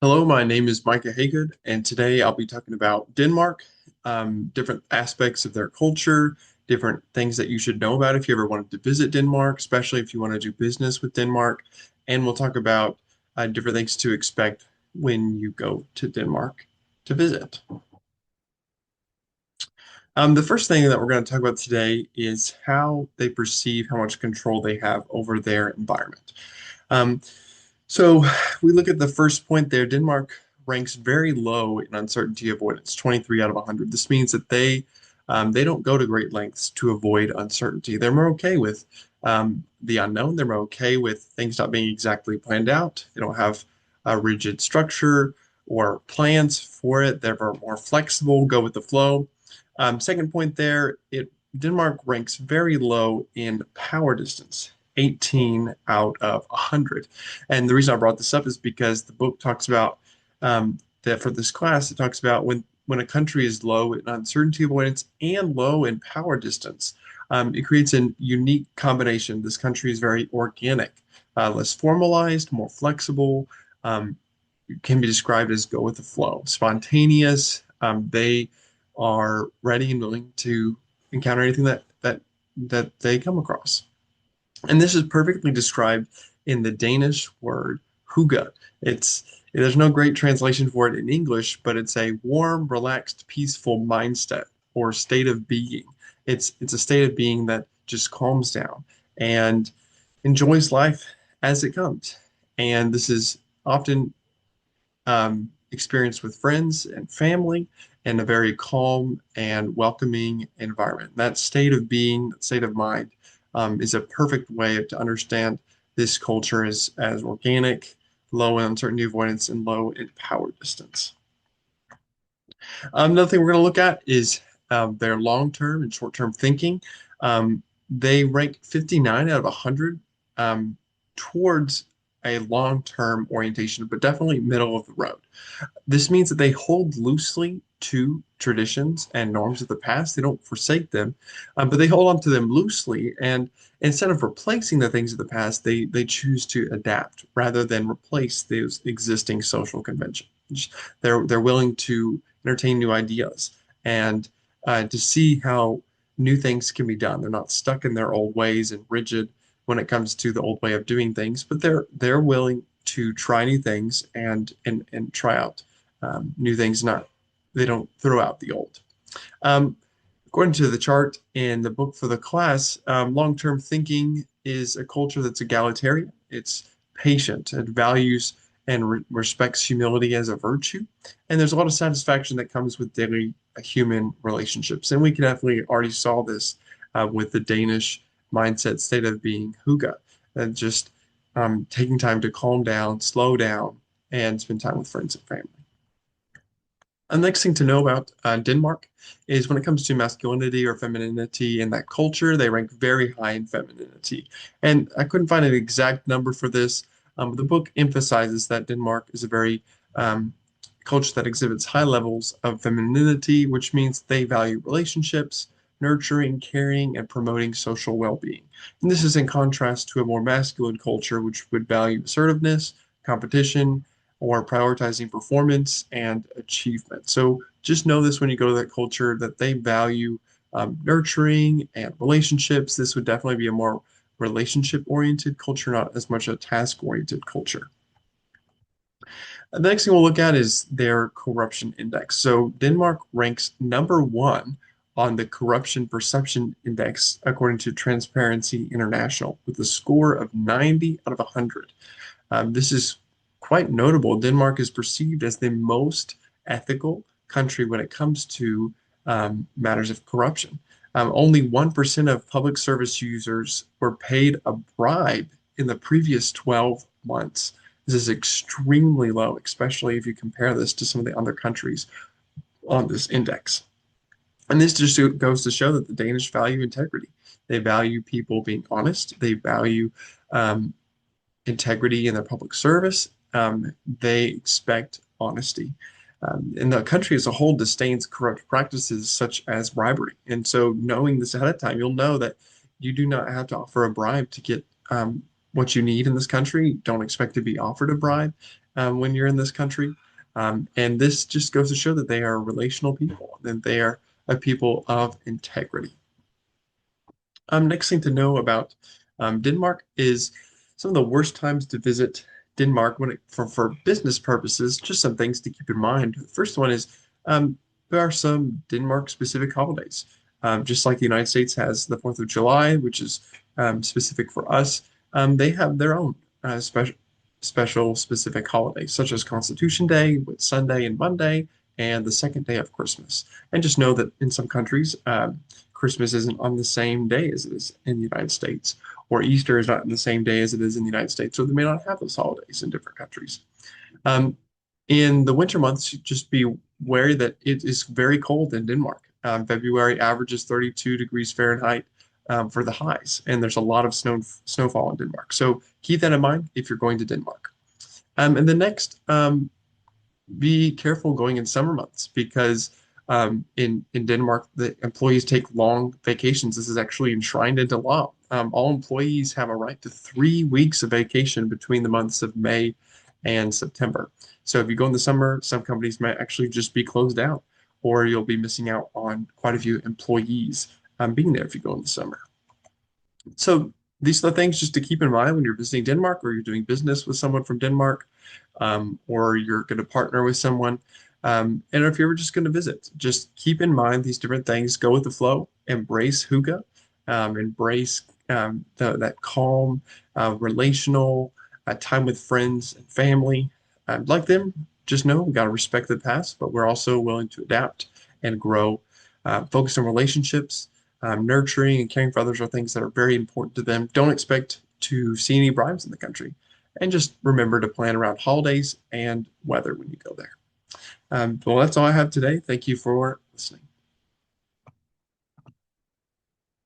Hello, my name is Micah Haygood, and today I'll be talking about Denmark, different aspects of their culture, different things that you should know about if you ever wanted to visit Denmark, especially if you want to do business with Denmark. And we'll talk about different things to expect when you go to Denmark to visit. The first thing that we're going to talk about today is how they perceive how much control they have over their environment. Um, So we look at the first point there. Denmark ranks very low in uncertainty avoidance, 23 out of 100. This means that they don't go to great lengths to avoid uncertainty. They're more okay with the unknown. They're more okay with things not being exactly planned out. They don't have a rigid structure or plans for it. They're more flexible, go with the flow. Second point there, it Denmark ranks very low in power distance. 18 out of 100. And the reason I brought this up is because the book talks about that for this class, it talks about when a country is low in uncertainty avoidance and low in power distance, it creates a unique combination. This country is very organic, less formalized, more flexible, um, can be described as go with the flow, spontaneous. They are ready and willing to encounter anything that they come across. And this is perfectly described in the Danish word hygge. It's there's no great translation for it in English, but it's a warm, relaxed, peaceful mindset or state of being. It's a state of being that just calms down and enjoys life as it comes. And this is often experienced with friends and family in a very calm and welcoming environment. That state of being, that state of mind, is a perfect way to understand this culture as organic, low in uncertainty avoidance, and low in power distance. Another thing we're going to look at is their long-term and short-term thinking. They rank 59 out of 100 towards a long-term orientation, but definitely middle of the road. This means that they hold loosely to traditions and norms of the past. They don't forsake them, but they hold on to them loosely. And instead of replacing the things of the past, they choose to adapt rather than replace those existing social conventions. They're willing to entertain new ideas and to see how new things can be done. They're not stuck in their old ways and rigid when it comes to the old way of doing things, but they're willing to try new things and try out new things. Not They don't throw out the old. Um, According to the chart in the book for the class, long-term thinking is a culture that's egalitarian. It's patient. It values and respects humility as a virtue. And there's a lot of satisfaction that comes with daily human relationships. And we can definitely already saw this with the Danish mindset state of being hygge, and just taking time to calm down, slow down, and spend time with friends and family. The next thing to know about Denmark is when it comes to masculinity or femininity in that culture, they rank very high in femininity. And I couldn't find an exact number for this. The book emphasizes that Denmark is a very culture that exhibits high levels of femininity, which means they value relationships, nurturing, caring, and promoting social well-being. And this is in contrast to a more masculine culture, which would value assertiveness, competition, or prioritizing performance and achievement. So just know this when you go to that culture that they value nurturing and relationships. This would definitely be a more relationship oriented culture, not as much a task oriented culture. The next thing we'll look at is their corruption index. So Denmark ranks number one on the corruption perception index according to Transparency International with a score of 90 out of 100. This is quite notable. Denmark is perceived as the most ethical country when it comes to matters of corruption. Only 1% of public service users were paid a bribe in the previous 12 months. This is extremely low, especially if you compare this to some of the other countries on this index. And this just goes to show that the Danish value integrity. They value people being honest. They value um, integrity in their public service. They expect honesty. And the country as a whole disdains corrupt practices such as bribery. And so, knowing this ahead of time, you'll know that you do not have to offer a bribe to get what you need in this country. Don't expect to be offered a bribe. when you're in this country. And this just goes to show that they are relational people, that they are a people of integrity. Next thing to know about Denmark is some of the worst times to visit Denmark for business purposes. Just some things to keep in mind. The first one is there are some Denmark-specific holidays. Just like the United States has the 4th of July, which is specific for us, they have their own special specific holidays, such as Constitution Day, with Sunday and Monday, and the second day of Christmas. And just know that in some countries, Christmas isn't on the same day as it is in the United States, or Easter is not on the same day as it is in the United States, so they may not have those holidays in different countries. Um, in the winter months, just be wary that it is very cold in Denmark. February averages 32 degrees Fahrenheit for the highs, and there's a lot of snowfall in Denmark. So keep that in mind if you're going to Denmark. And the next, be careful going in summer months because in Denmark, the employees take long vacations. This is actually enshrined into law. All employees have a right to 3 weeks of vacation between the months of May and September. So if you go in the summer, some companies might actually just be closed down, or you'll be missing out on quite a few employees being there if you go in the summer. So these are the things just to keep in mind when you're visiting Denmark or you're doing business with someone from Denmark, or you're going to partner with someone. And if you're just going to visit, just keep in mind these different things. Go with the flow. Embrace hygge. Embrace that calm, relational time with friends and family. Like them, just know we got to respect the past, but we're also willing to adapt and grow. Focus on relationships. Nurturing and caring for others are things that are very important to them. Don't expect to see any bribes in the country. And just remember to plan around holidays and weather when you go there. Well, that's all I have today. Thank you for listening.